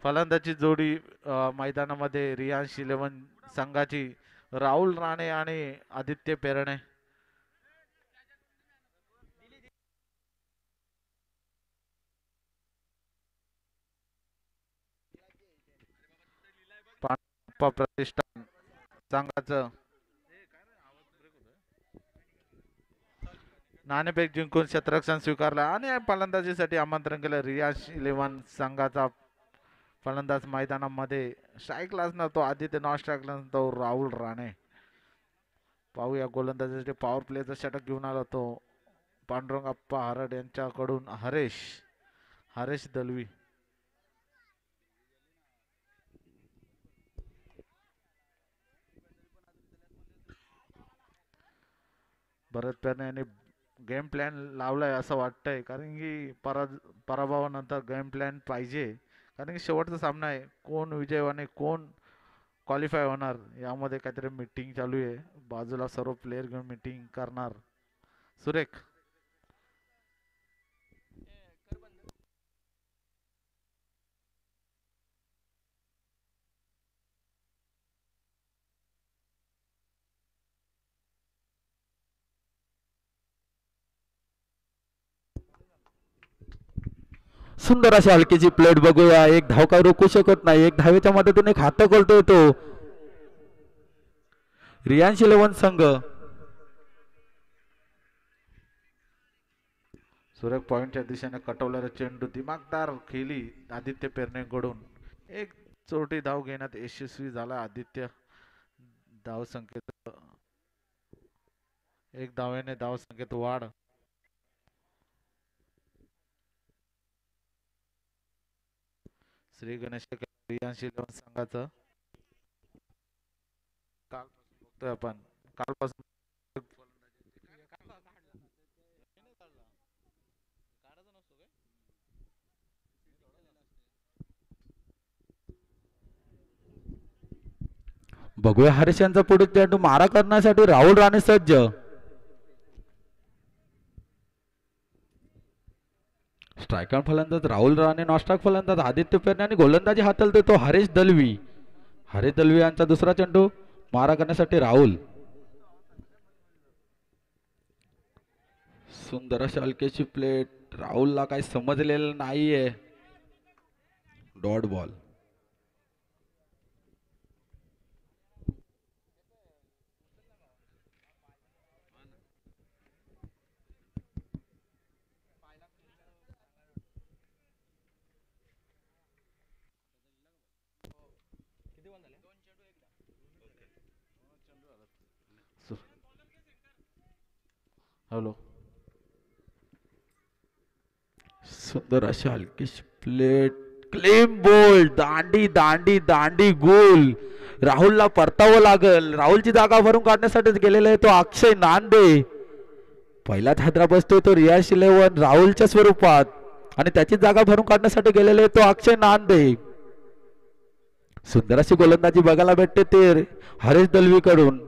फलंदाजी जोडी मैदानामध्ये रियांश इलेव्हन संघाची राहुल राणे आणि आदित्य पेरणे. पाणप्पा प्रतिष्ठान संघाचं नाणेफेक जिंकून शतरक्षण स्वीकारला आणि फलंदाजीसाठी आमंत्रण केलं. रियांश इलेव्हन संघाचा फलंदाज मैदानामध्ये स्ट्राईकला असणार तो आदित्य, नॉन स्ट्राईकला तो राहुल राणे. पाहूया गोलंदाजीसाठी पॉवर प्लेचा षटक घेऊन आला तो पांडुरंग अप्पा हरड यांच्याकडून हरेश हरेश दलवी. भरत पेरणे यांनी गेम प्लॅन लावलाय असं वाटतंय, कारण की पराभवानंतर गेम प्लॅन पाहिजे, कारण की शेवटचा सामना आहे. कोण विजय आणि कोण क्वालिफाय होणार यामध्ये काहीतरी मीटिंग चालू आहे. बाजूला सर्व प्लेयर घेऊन मीटिंग करणार. सुरेख सुंदर अशी हलकीची प्लेट बघूया. एक धाव काय रोखू शकत नाही. एक धावेच्या मदतीने खातं खोलतोय तो रियांश इलेव्हन संघ. सुरेख पॉइंटच्या दिशेने कटवलेला चेंडू दिमागदार खेळी आदित्य पेरणेकडून. एक चोटी धाव घेण्यात यशस्वी झाला आदित्य. धाव संख्येत एक धावेने धाव संख्येत वाढ. श्री गणेश रियांश इलेव्हन संघाचं कालपासून बघतोय आपण. कालपासून बघूया हरीश यांचा पुढे चेंडू मारा करण्यासाठी राहुल राणे सज्ज. स्ट्रायकर फलंदाज राहुल राणे, नॉस्ट्राईक फलंदाज आदित्य पेरणे आणि गोलंदाजी हाताळतो तो हरीश दलवी. हरीश दलवी यांचा दुसरा चेंडू मारा करण्यासाठी राहुल. सुंदर अशी हलकेची प्लेट. राहुलला काही समजलेलं नाहीये. Dot ball. हॅलो. सुंदर अशी हलकीशी प्लेट. Clean bowled. दांडी दांडी दांडी गोल. राहुलला परतावं लागल. राहुलची जागा भरून काढण्यासाठीच गेलेला आहे तो अक्षय नांदे. पहिलाच हादरा बसतोय तो रियांश इलेव्हन राहुलच्या स्वरूपात आणि त्याची जागा भरून काढण्यासाठी गेलेला आहे तो अक्षय नांदे. सुंदर अशी गोलंदाजी बघायला भेटते ते हरीश दलवी कडून.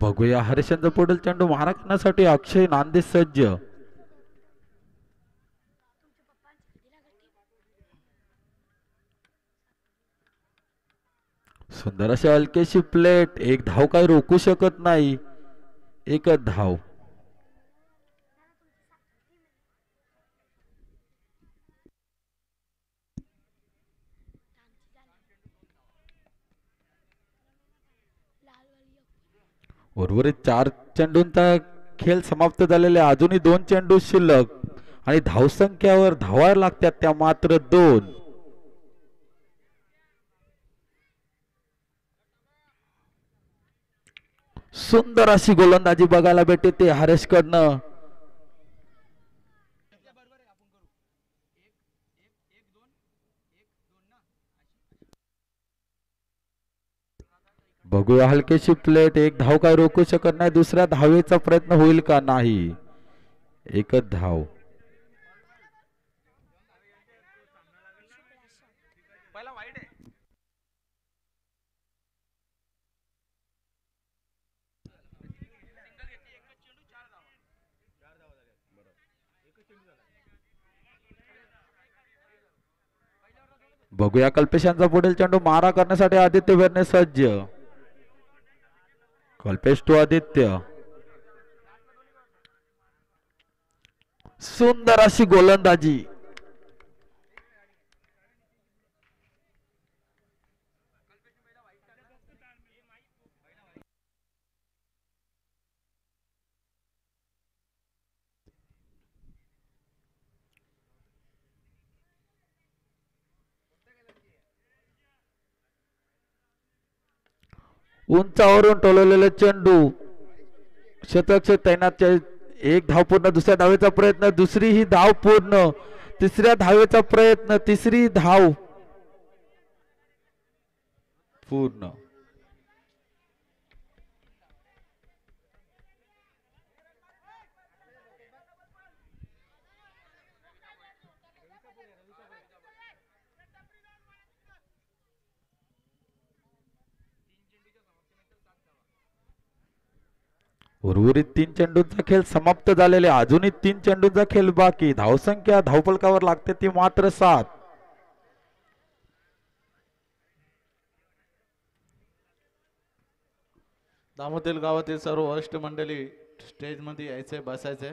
बघूया हरिश्चंद्र पुढील चेंडू मारा करण्यासाठी अक्षय नांदे सज्ज. सुंदर अशी हलकेशी प्लेट. एक धाव काही रोखू शकत नाही. एकच धाव. उर्वरित 4 चेंडूंचा खेळ समाप्त झालेले. अजूनही 2 चेंडू शिल्लक आणि धावसंख्यावर धावायला लागतात त्या मात्र 2. सुंदर अशी गोलंदाजी बघायला भेटते ते हरेशकडनं. बघूया हलकेशी प्लेट. एक धाव काय रोखू शकत नाही. दुसऱ्या धावेचा प्रयत्न होईल का? नाही. एकच धाव. बघूया कल्पेशांचा पुढील चेंडू मारा करण्यासाठी आदित्य वेरणे सज्ज. कल्पेश टू आदित्य. सुंदर अशी गोलंदाजी. उंचावरून टोलवलेले चेंडू शतक तैनात. एक धाव पूर्ण. दुसऱ्या धावेचा प्रयत्न. दुसरी ही धाव पूर्ण. तिसऱ्या धावेचा प्रयत्न. तिसरी धाव पूर्ण. उर्वरित 3 चेंडूंचा खेळ समाप्त झालेले. अजूनही 3 चेंडूंचा खेळ बाकी. धावसंख्या धावफलकावर लागते ती मात्र 7. दामोदर गावातील सर्व वरिष्ठ मंडळी स्टेज मध्ये यायचे, बसायचे.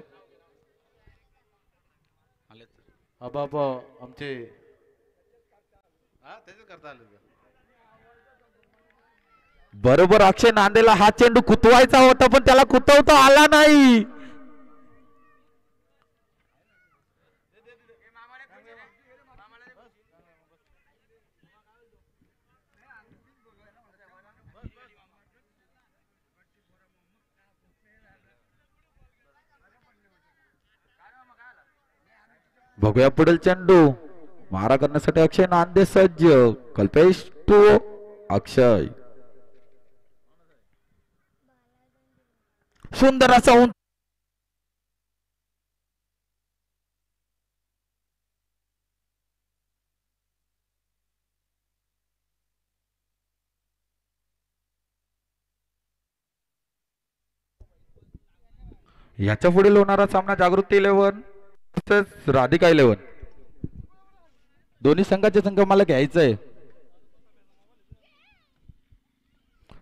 आबाप आमचे करता आले. बरोबर अक्षय नांदेला हा चेंडू कुतवायचा होता पण त्याला कुतवता आला नाही. बघूया पुढील चेंडू मारा करण्यासाठी अक्षय नांदे सज्ज. कल्पेश टू अक्षय. सुंदर असा याच्या पुढील होणारा सामना जागृती 11 राधिका 11. दोन्ही संघाचे संघ मला घ्यायचंय.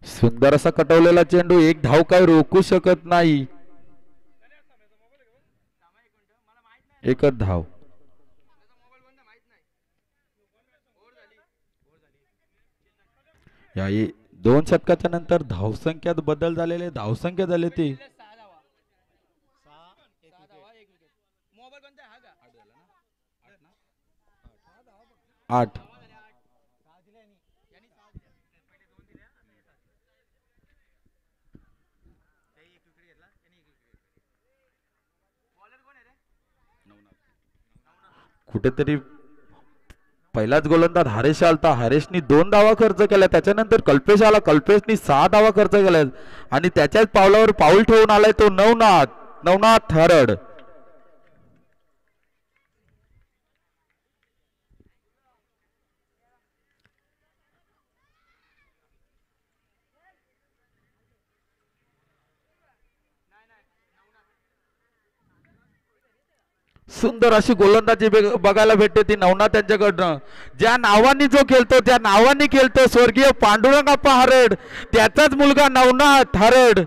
सुंदर असा कटवलेला चेंडू. एक धाव काय रोखू शकत नाही. एकच धाव. या 2 षटकाच्या नंतर धावसंख्यात बदल झालेले. धावसंख्या झाली ती 8. कुठेतरी पहिलाच गोलंदाज हरेश आलता. हरेशनी 2 धावा खर्च केल्या. त्याच्यानंतर कल्पेश आला. कल्पेशनी 6 धावा खर्च केल्या आणि त्याच्याच पावलावर पाऊल ठेवून आलाय तो नवनाथ थरड. सुंदर अशी गोलंदाजी बघायला भेटते ती नवनाथ यांच्याकडनं. ज्या नावानी जो खेळतो त्या नावानी खेळतो. स्वर्गीय पांडुरंगाप्पा हरड त्याचाच मुलगा नवनाथ हरड.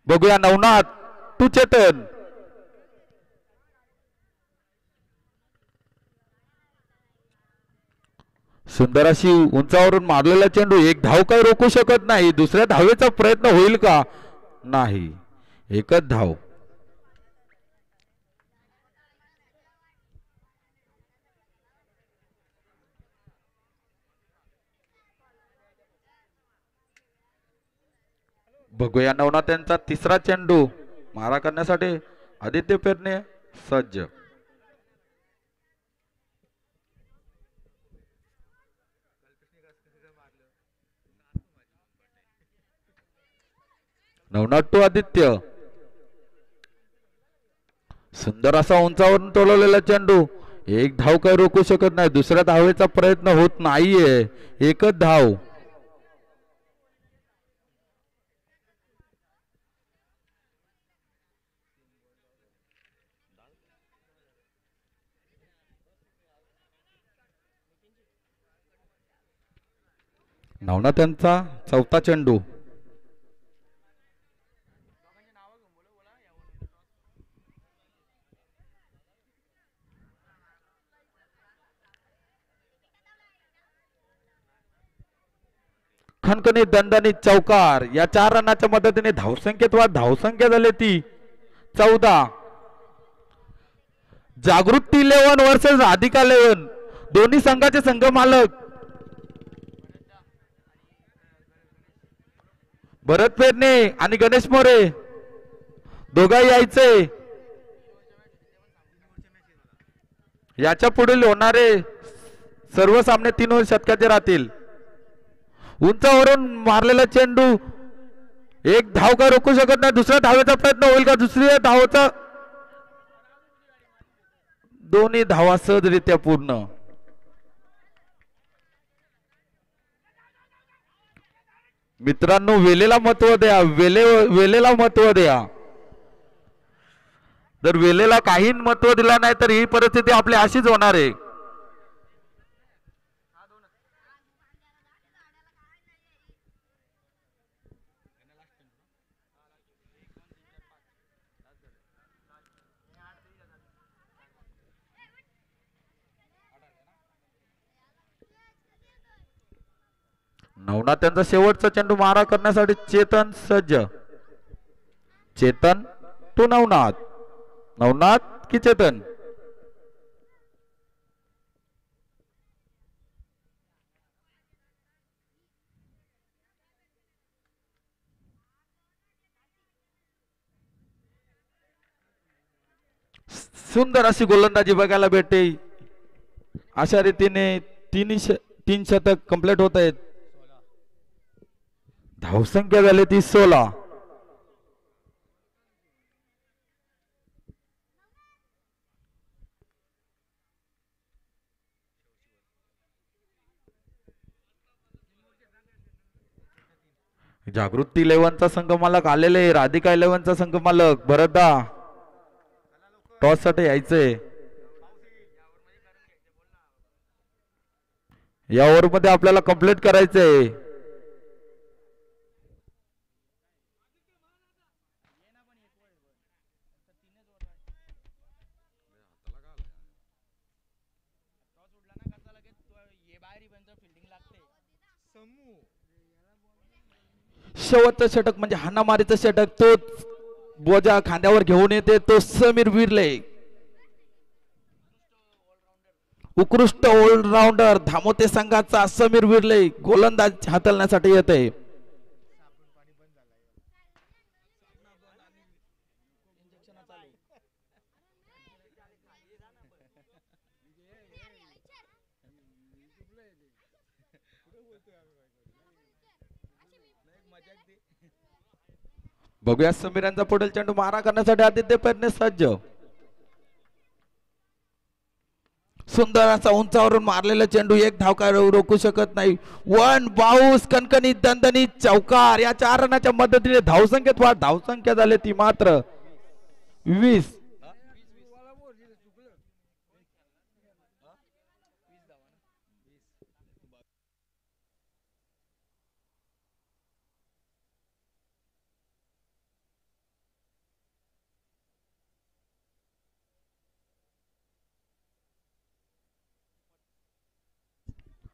बघूया नवनाथ टू चेतन. सुंदर अशी उंचावरून मारलेला चेंडू. एक धाव काय रोखू शकत नाही. दुसऱ्या धावेचा प्रयत्न होईल का? नाही. एकच धाव. बघूया नवनाथ यांचा तिसरा चेंडू मारा करण्यासाठी आदित्य पेरणे सज्ज. नवनाथ टू आदित्य. सुंदर असा उंचावरून तोलवलेला चेंडू. एक धाव काही रोखू शकत नाही. दुसऱ्या धावेचा प्रयत्न होत नाहीये. एकच धाव. नवनाथ यांचा चौथा चेंडू. खणखणीत दणदणीत चौकार. या 4 रनाच्या मदतीने धावसंख्येत वाढ. धावसंख्या झाली ती 14. जागृती 11 वर्सेस राधिका 11. दोन्ही संघाचे संघ मालक भरत पेरणे आणि गणेश मोरे दोघाही यायचे. याच्या पुढील होणारे सर्व सामने 3 षटकाचे राहतील. उंचावरून मारलेला चेंडू. एक धाव काय रोखू शकत नाही. दुसऱ्या धावेचा प्रयत्न होईल का? दुसऱ्या धावेचा दोन्ही धावा सहजरित्या पूर्ण. मित्रांनो वेळेला महत्व द्या. वेळेला महत्व द्या. जर वेळेला काही महत्व दिला नाही तर ही परिस्थिती आपली अशीच होणार आहे. नवनाथ त्यांचा शेवटचा चेंडू मारा करण्यासाठी चेतन सज्ज. चेतन टू नवनाथ. नवनाथ की चेतन. सुंदर अशी गोलंदाजी बघायला भेटते. अशा रीतीने 3 शतक कंप्लीट होत आहेत. धावसंख्या झाली ती 16. जागृती 11चा संघ मालक आलेले. राधिका 11चा संघ मालक भरतदा टॉस साठी यायचे. या ओव्हर मध्ये आपल्याला कंप्लीट करायचंय. शेवटचं षटक म्हणजे हाणामारीचं षटक. तो बोजा खांद्यावर घेऊन येते तो समीर विर्ले. उत्कृष्ट ऑलराऊंडर धामोते संघाचा समीर विर्ले गोलंदाज हाताळण्यासाठी येते. बघूया समीर यांचा पुढील चेंडू मारा करण्यासाठी आदित्य पेरणे सज्ज. सुंदर असा उंचावरून मारलेला चेंडू. एक धाव काय रोखू शकत नाही. 1 बाउस कणकणीत दणदणीत चौकार. या 4 रनाच्या मदतीने धावसंख्येत वाढ. धावसंख्या झाली ती मात्र 20.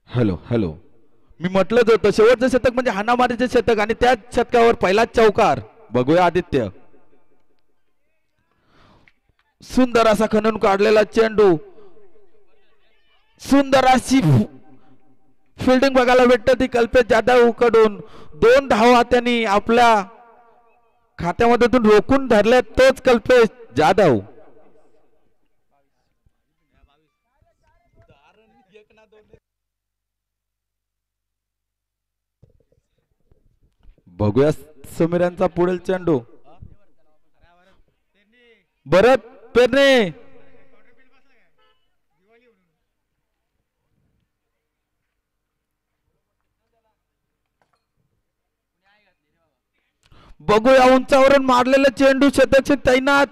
हॅलो हॅलो मी म्हटलंच होतं शेवटचं शतक म्हणजे हाणामारीचे शतक आणि त्याच शतकावर पहिलाच चौकार. बघूया आदित्य. सुंदर असा खणून काढलेला चेंडू. सुंदर अशी फिल्डिंग बघायला भेटते ती कल्पेश जाधव कडून. 2 धावा त्यांनी आपल्या खात्यामधून रोखून धरले तोच कल्पेश जाधव. बघूया समीर यांचा पुढील चेंडू. भरत पेरणे बघूया उंचावरून मारलेला चेंडू शतकचे तैनात.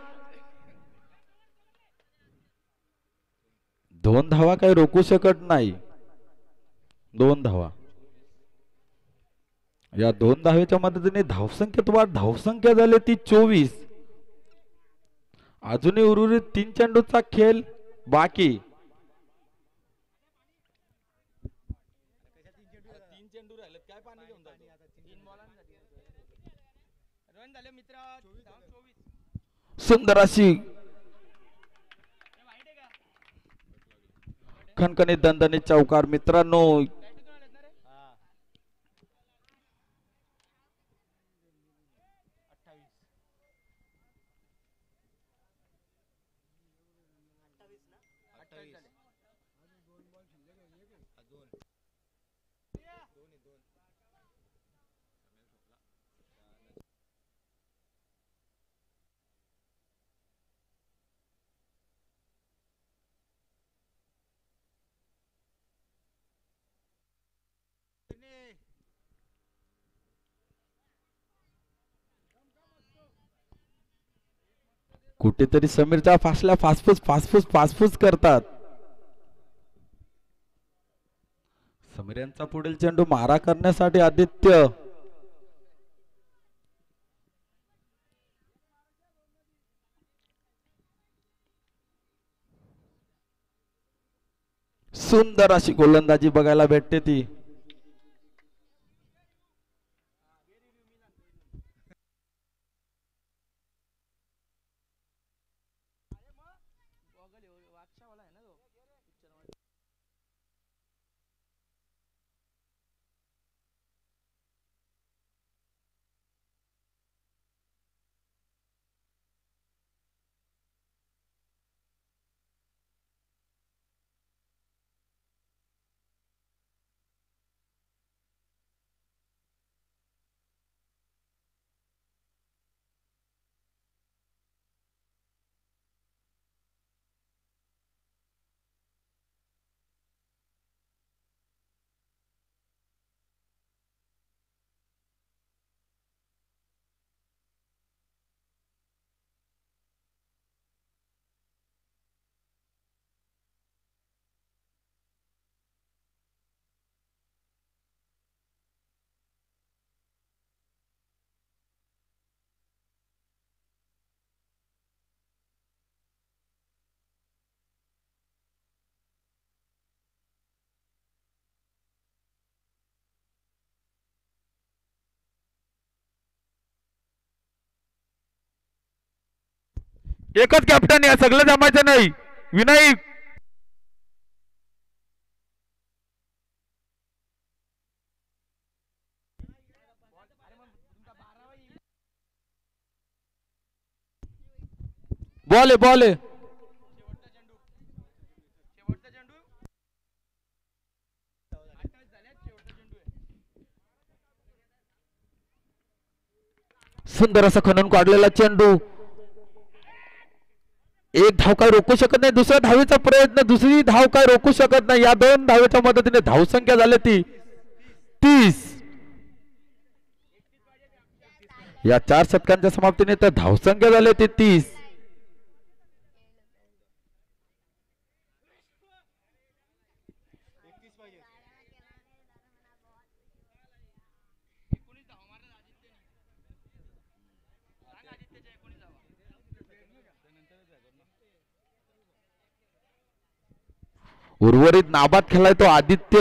2 धावा काही रोखू शकत नाही. 2 धावा. या 2 धावेच्या मदतीने धावसंख्येत वाढ. धावसंख्या झाली ती 24. अजूनही उर्वरित 3 चेंडूचा खेळ बाकी. सुंदर अशी खणखणीत दणदणीत चौकार मित्रांनो. कुठेतरी समीरच्या फासल्या फासफूस करतात. समीर यांचा पुढील चेंडू मारा करण्यासाठी आदित्य. सुंदर अशी गोलंदाजी बघायला भेटते ती. एकच कॅप्टन या सगळं जमायचं नाही. विनायक बॉल आहे. सुंदर असा खणून काढलेला चेंडू. एक धाव काय रोखू शकत नाही. दुसऱ्या धावेचा प्रयत्न. दुसरी धाव काय रोखू शकत नाही. या 2 धावेच्या मदतीने धावसंख्या झाली ती 30. या 4 षटकांच्या समाप्तीने तर धावसंख्या झाली ती 30. उर्वरित नाबाद खेळाय तो आदित्य.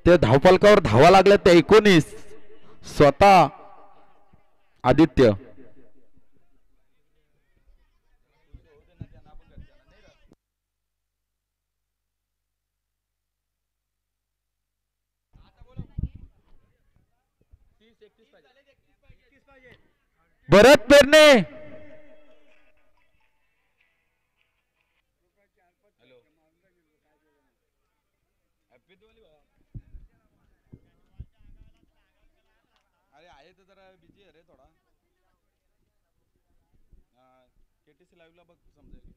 ते धावफलकावर धावा लागल्या ते 19. स्वतः आदित्य. भरत पेरणे अरे आहे तर जरा बिझी आहे रे थोडा केटीसी लाईव्हला बघ समजेल.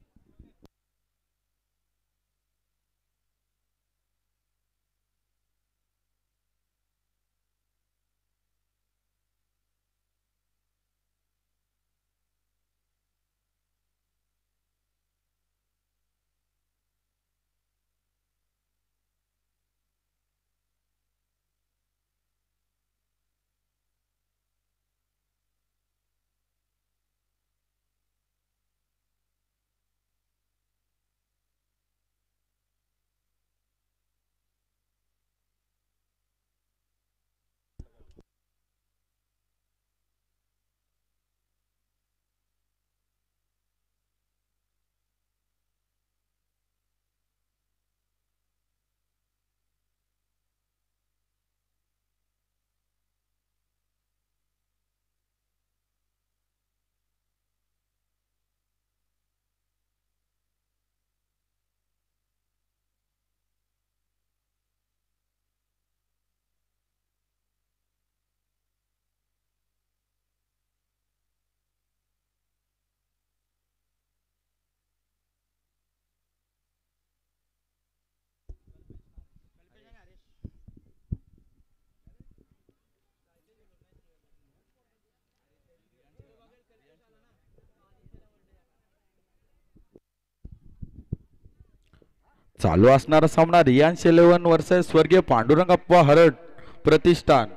चालू असणारा सामना रियांश 11 वर्सेस स्वर्गीय पांडुरंग अप्पा हरड प्रतिष्ठान.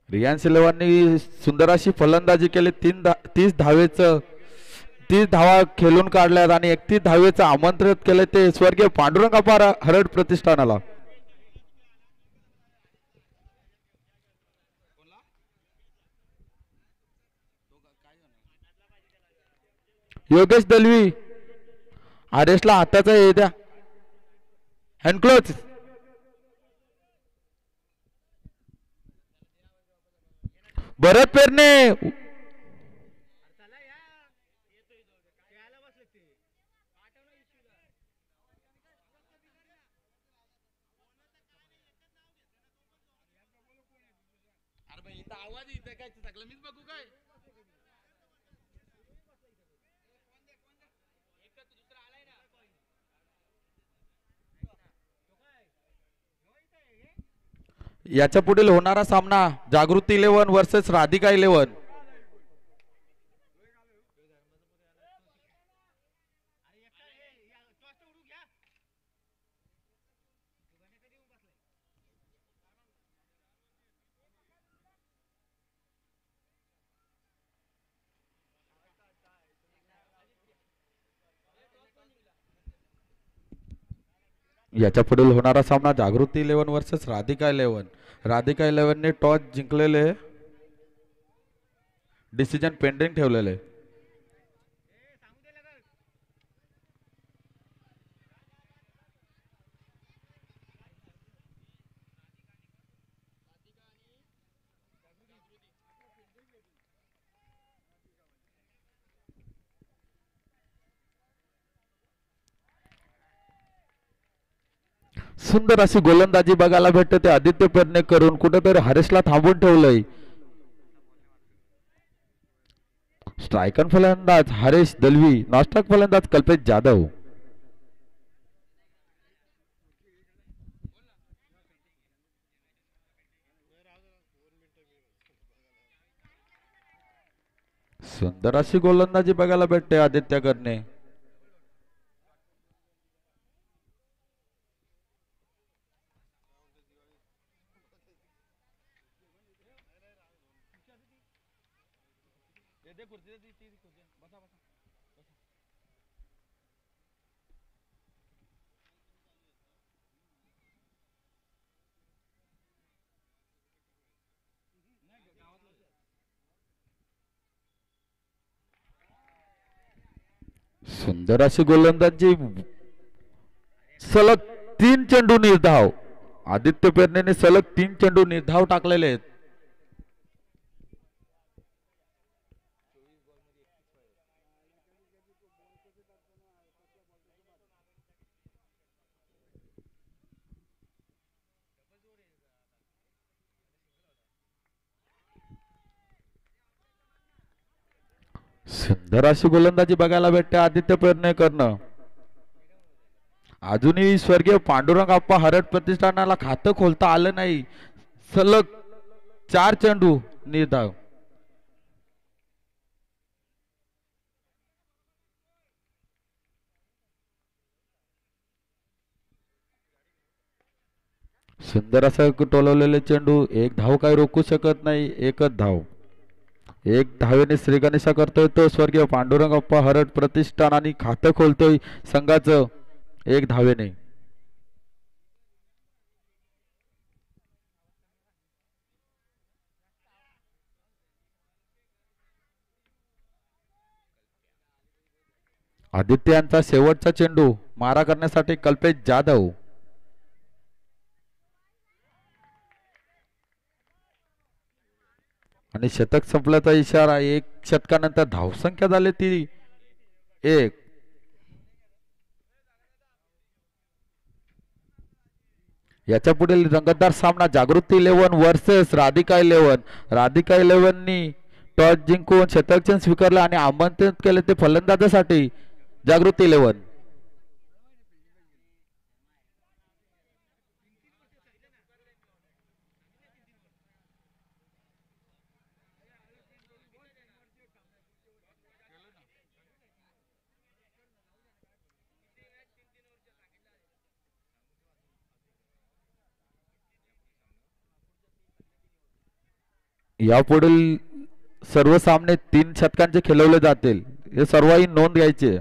रियांश 11नी सुंदर अशी फलंदाजी केली. 30 धावा खेळून काढल्यात आणि 31 धावेचं आमंत्रित केले ते स्वर्गीय पांडुरंग अप्पा हरड प्रतिष्ठानाला. योगेश दलवी आरेशला हाताचा हे द्या हँडक्लोज. भरत पेरणे आवाज इथे काय सगळं मीच बघू काय. याच्या पुढील होणारा सामना जागृती 11 वर्सेस राधिका 11. याच्या पुढील होणारा सामना जागृती 11 वर्सेस राधिका 11. राधिका 11ने टॉस जिंकलेले डिसिजन पेंडिंग ठेवलेले. सुंदर अशी गोलंदाजी बघायला भेटते ते आदित्य पेरणे करून कुठेतरी हरेशला थांबून ठेवलंय. स्ट्रायकन फलंदाज हरेश दलवी, नॉस्टॉक फलंदाज कल्पेश जाधव. सुंदर अशी गोलंदाजी बघायला भेटते आदित्य करणे. सुंदर अशी गोलंदाजी, सलग 3 चेंडू निर्धाव. आदित्य पेरणेने सलग 3 चेंडू निर्धाव टाकलेले आहेत. सुंदर अशी गोलंदाजी बघायला भेटते आदित्य पेडणेकरनं. अजूनही स्वर्गीय पांडुरंग आप्पा हरट प्रतिष्ठानाला खातं खोलता आलं नाही. सलग 4 चेंडू निर्धाव. सुंदर असं टोलवलेले चेंडू. एक धाव काही रोखू शकत नाही. एकच धाव. एक धावेने श्री गणेशा करतोय तो स्वर्गीय पांडुरंग अप्पा हरट प्रतिष्ठान आणि खातं खोलतोय संघाचं एक धावेने. आदित्य यांचा शेवटचा चेंडू मारा करण्यासाठी कल्पेश जाधव. आणि शतक संपल्याचा इशारा. एक षटकानंतर धावसंख्या झाली ती 1. याच्या पुढील रंगतदार सामना जागृती 11 वर्सेस राधिका 11. राधिका 11नी टॉस जिंकून शतक स्वीकारलं आणि आमंत्रित केले ते फलंदाजासाठी जागृती 11. यापुढील सर्व सामने 3 षटकांचे खेळवले जातील. हे सर्वही नोंद घ्यायची.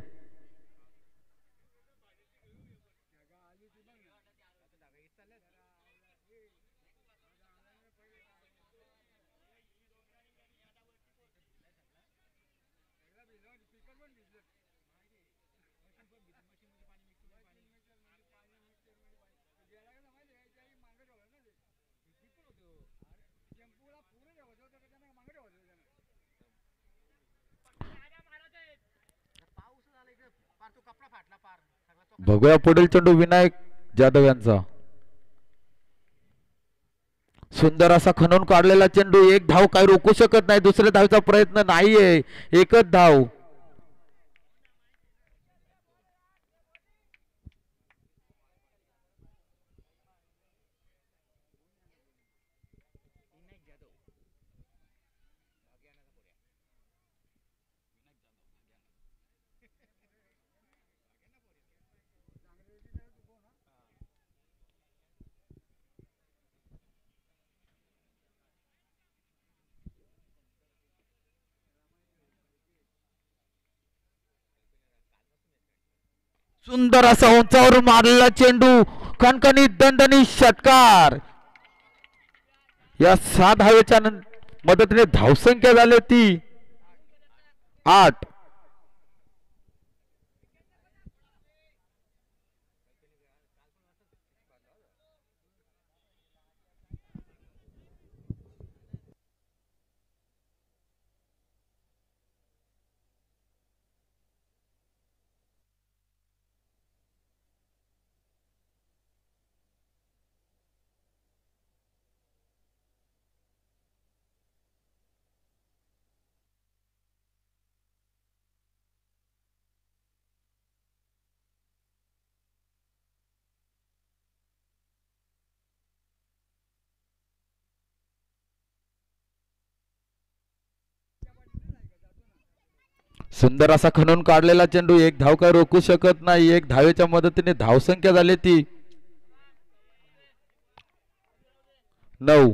बघूया पुढील चेंडू विनायक जाधव यांचा. सुंदर असा खणून काढलेला चेंडू. एक धाव काही रोखू शकत नाही. दुसऱ्या धावेचा प्रयत्न नाहीये. एकच धाव. सुंदर असा उंचावरून मारलेला चेंडू. खणखणीत दणदणीत षटकार. या 7 धावेच्या मदतीने धावसंख्या झाली ती 8. सुंदर असा खणून काढलेला चेंडू. एक धाव काय रोखू शकत नाही. एक धावेच्या मदतीने धावसंख्या झाली ती 9.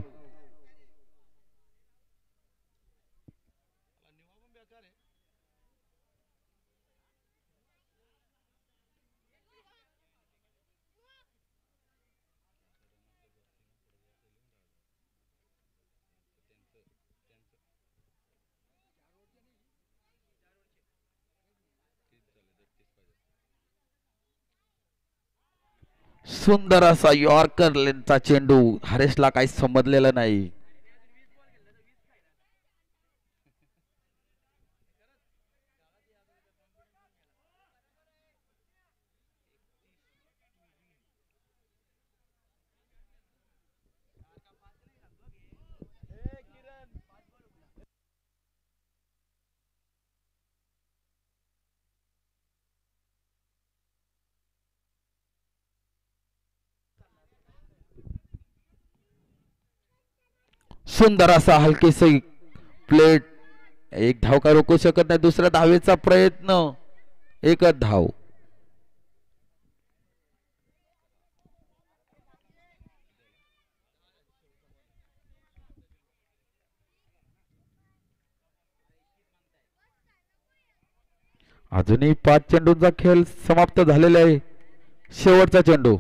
सुंदर असा यॉर्कर लेनचा चेंडू. हरेशला काही समजलेलं नाही. सुंदर असा हलकेस प्लेट. एक धाव काय रोखू शकत नाही. दुसऱ्या धावेचा प्रयत्न. एकच धाव. अजूनही 5 चेंडूंचा खेळ समाप्त झालेला आहे. शेवटचा चेंडू.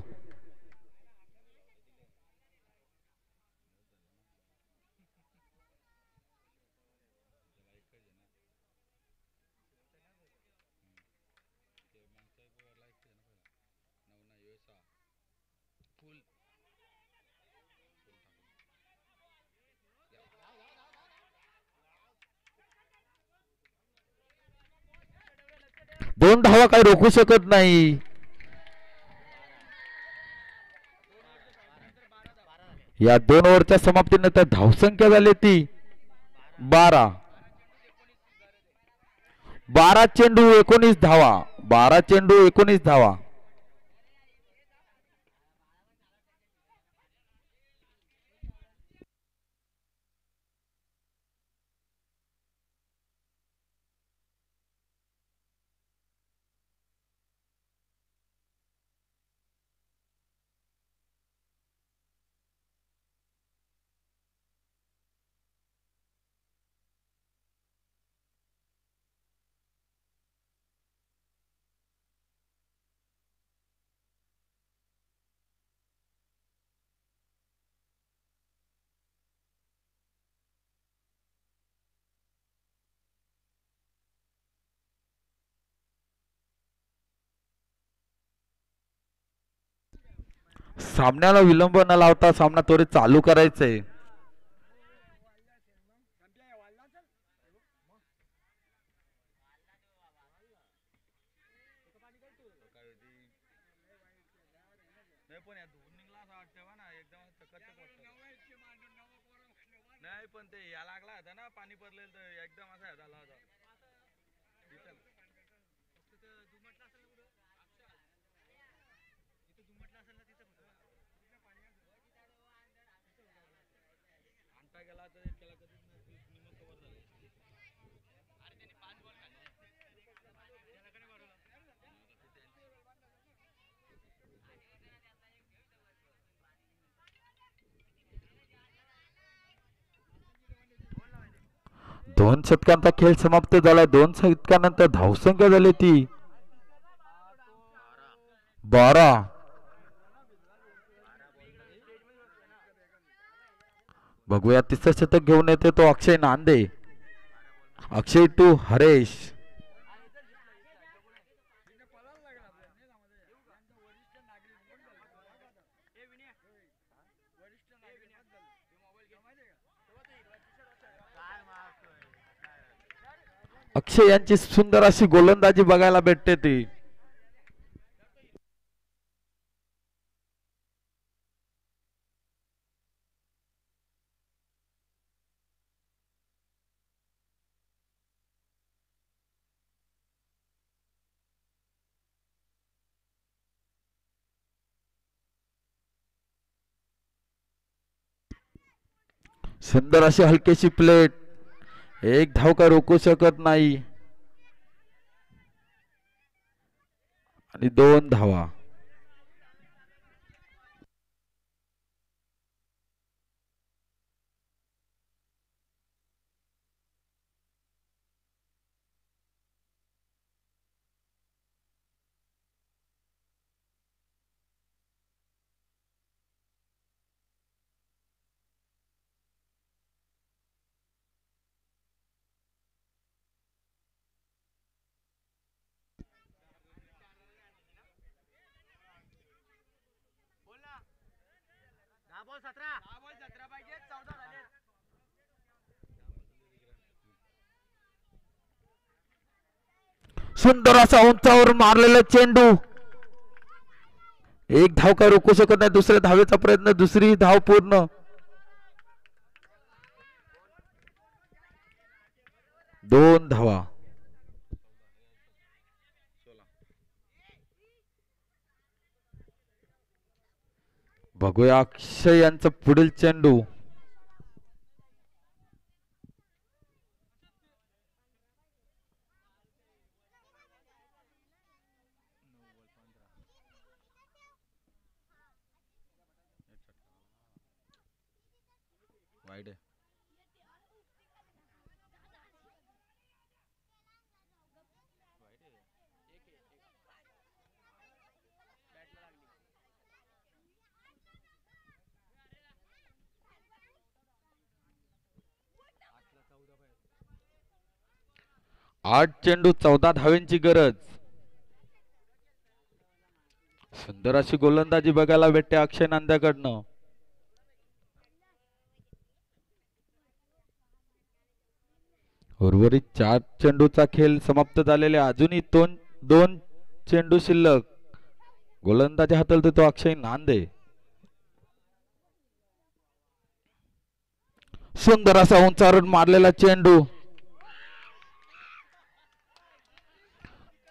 दोन धावा काही रोखू शकत नाही. या 2 ओव्हरच्या समाप्तीनंतर धावसंख्या झाली ती 12. 12 चेंडू 19 धावा. 12 चेंडू 19 धावा. सामन्याला विलंब न लावता सामना त्वरित चालू करायचंय. पण ते या लागला होता ना पाणी पडलेलं तर एकदम असा झाला होता. गेला तर त्याला कधीच निमत कव्हर झाले. दोन षटकांचा खेळ समाप्त झाला. 2 षटकानंतर धावसंख्या झाली ती 12. बघूया तिसरं शतक घेऊन येते तो अक्षय नांदे. अक्षय टू हरेश. अक्षय यांची सुंदर अशी गोलंदाजी बघायला भेटते ती. सुंदर अशी हलकीशी प्लेट. एक धाव का रोखू शकत नाही. आणि 2 धावा. सुंदर असा उंचावर मारलेला चेंडू. एक धाव काय रोखू शकत नाही. दुसऱ्या धावेचा प्रयत्न. दुसरी धाव पूर्ण. दोन धावा. बघूया अक्षय यांचा पुढील चेंडू. 8 चेंडू 14 धावेंची गरज. सुंदर अशी गोलंदाजी बघायला भेटते अक्षय नांद्याकडनं. उर्वरित 4 चेंडूचा खेळ समाप्त झालेले, अजूनही दोन चेंडू शिल्लक. गोलंदाजी हाताळतो तो अक्षय नांदे. सुंदर असा उंचावरून मारलेला चेंडू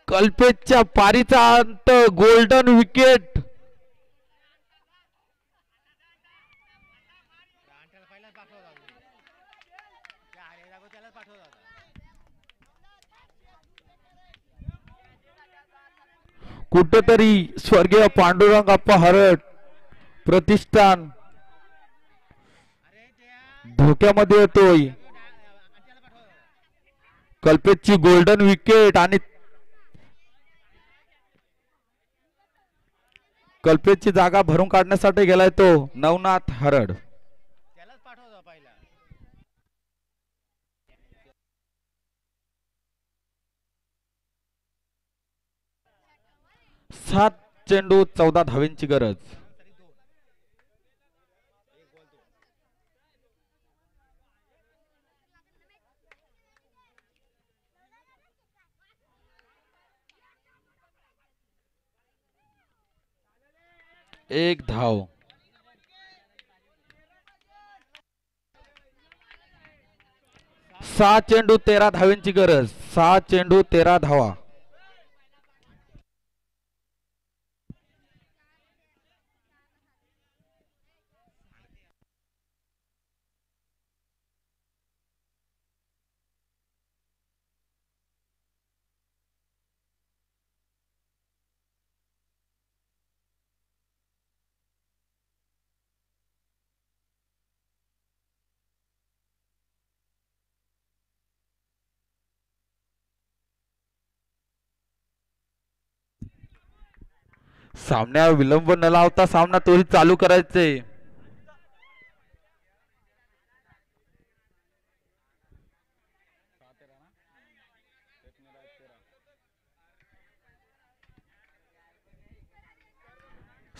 कल्पेशच्या पारीचा अंत, गोल्डन विकेट. कुठेतरी स्वर्गीय पांडुरंग अप्पा हरट प्रतिष्ठान धोक्यामध्ये येतोय. कल्पेशची गोल्डन विकेट आणि कल्पेशची जागा भरून काढण्यासाठी गेलाय तो नवनाथ हरड. 7 चेंडू 14 धावेंची गरज. एक धाव. 6 चेंडू 13 धावेंची गरज. 6 चेंडू 13 धावा. सामन्यावर विलंब न लावता सामना त्वरित चालू करायचे.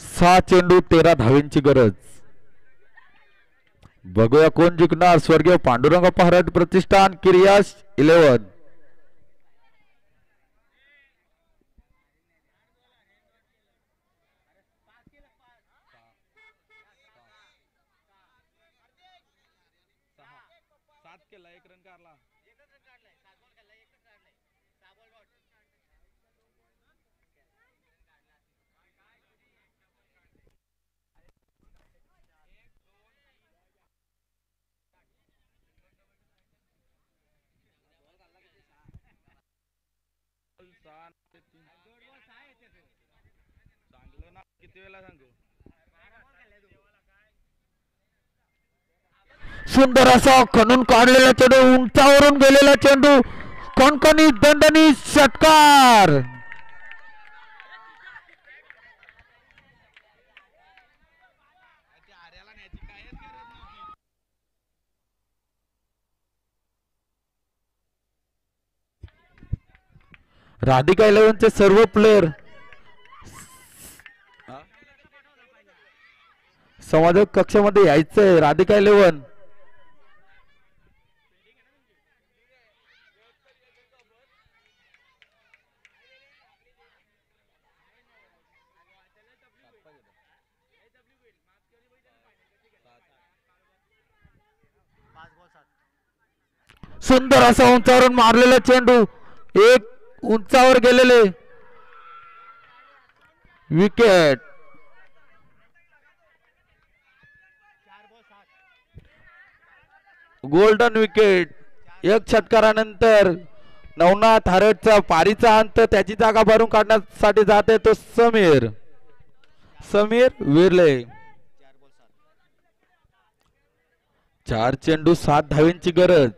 सहा चेंडू 13 धावेंची गरज. बघूया कोण जिंकणार. स्वर्गीय पांडुरंग पहारट प्रतिष्ठान की रियाज 11. सुंदर असा खणून काढलेला चेंडू, उंचावरून गेलेला चेंडू, कणकणी दंडनी षटकार. राधिका 11 चे सर्व प्लेयर समाजक कक्षामध्ये यायचंय. राधिका 11 सुंदर असा उंचावरून मारलेला चेंडू, एक उंचावर गेलेले विकेट. Golden wicket. एक षटकारानंतर नवनाथ हरटचा पारीचा अंत, त्याची जागा भरून काढण्यासाठी जाते तो समीर विर्ले. 4 चेंडू 7 धावेंची गरज.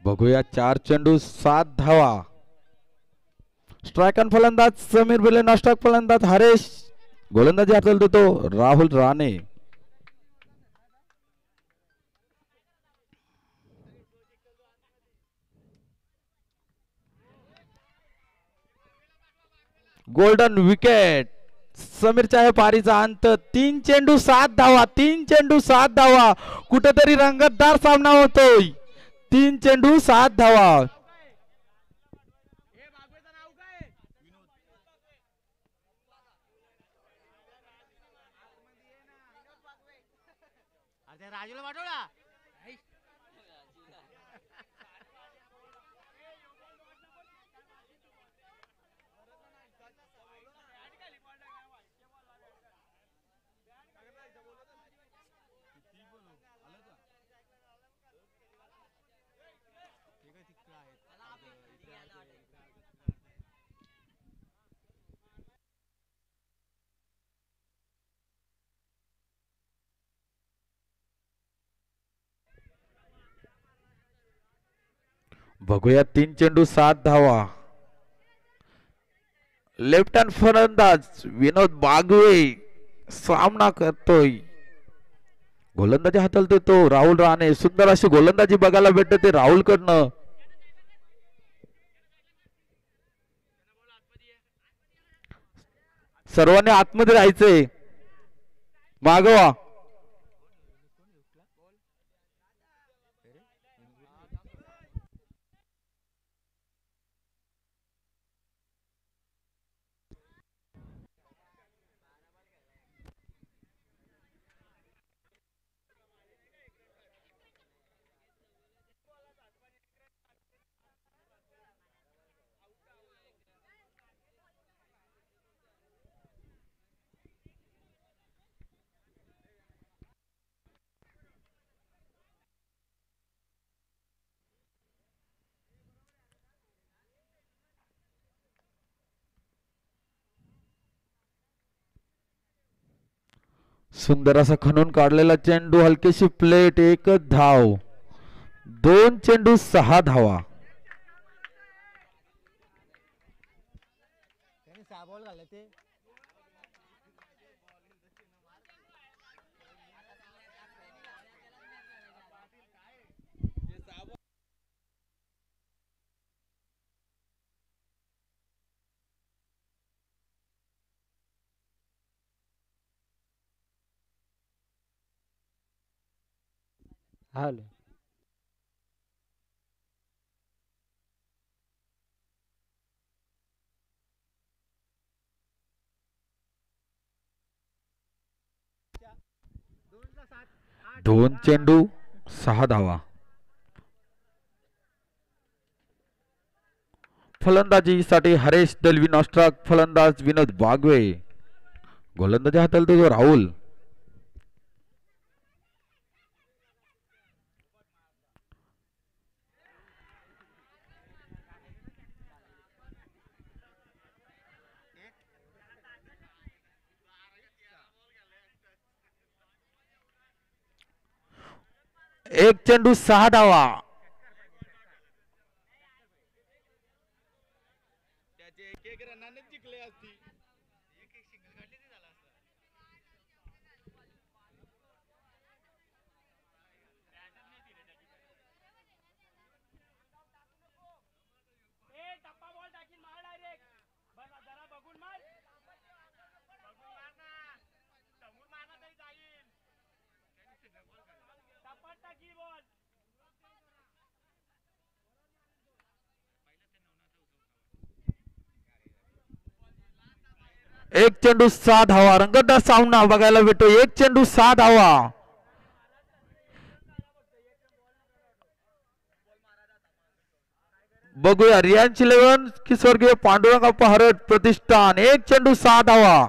बघूया 4 चेंडू 7 धावा. स्ट्रायक अन फलंदाज समीर बिले, नॉस्ट्रायक फलंदाज हरेश. गोलंदाजी हाताला देतो राहुल राणे. Golden wicket. समीरच्या आहे पारीचा अंत. 3 चेंडू 7 धावा. 3 चेंडू 7 धावा. कुठेतरी रंगतदार सामना होतोय. 3 चेंडू 7 धावा. राजूला पाठवला. बघूया 3 चेंडू 7 धावा. लेफ्ट हँड फलंदाज विनोद बागवे सामना करतोय. गोलंदाजी हाताला देतो राहुल राणे. सुंदर अशी गोलंदाजी बघायला भेटते ते राहुल कडनं. सर्वांनी आतमध्ये राहायचंय. मागवा. सुंदर असा खणून काढलेला चेंडू. हलकीशी प्लेट. एकच धाव. 2 चेंडू 6 धावा. त्यांनी 6 बॉल घालले ते. हाल 2 चेंडू 6 धावा. फलंदाजीसाठी हरेश दलवी. नॉस्ट्रायक फलंदाज विनोद बागवे. गोलंदाजी हाताला देतो राहुल. एक चेंडू 6 धावा. एक चेंडू 6 धावा. रंगतदार सामना बघायला भेटतो. एक चेंडू 6 धावा. बघूया रियांश 11 की स्वर्गीय पांडुरंगाप्पा हरट प्रतिष्ठान. एक चेंडू 6 धावा.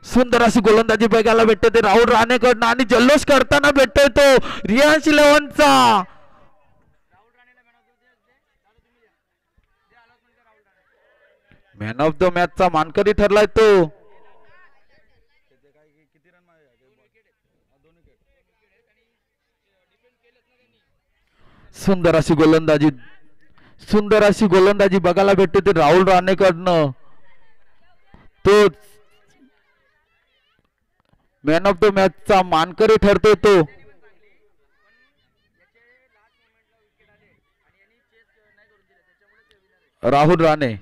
सुंदर अशी गोलंदाजी बघायला भेटते ते राहुल राणेकडनं आणि जल्लोष करताना भेटतोय तो रियांश 11 चा. मॅन ऑफ द मॅच चा मानकरी ठरलाय तो. सुंदर अशी गोलंदाजी बघायला भेटते ते राहुल राणेकडनं. तो मॅन ऑफ द मॅच चा मानकरी ठरतोय तो. राहुल राणे.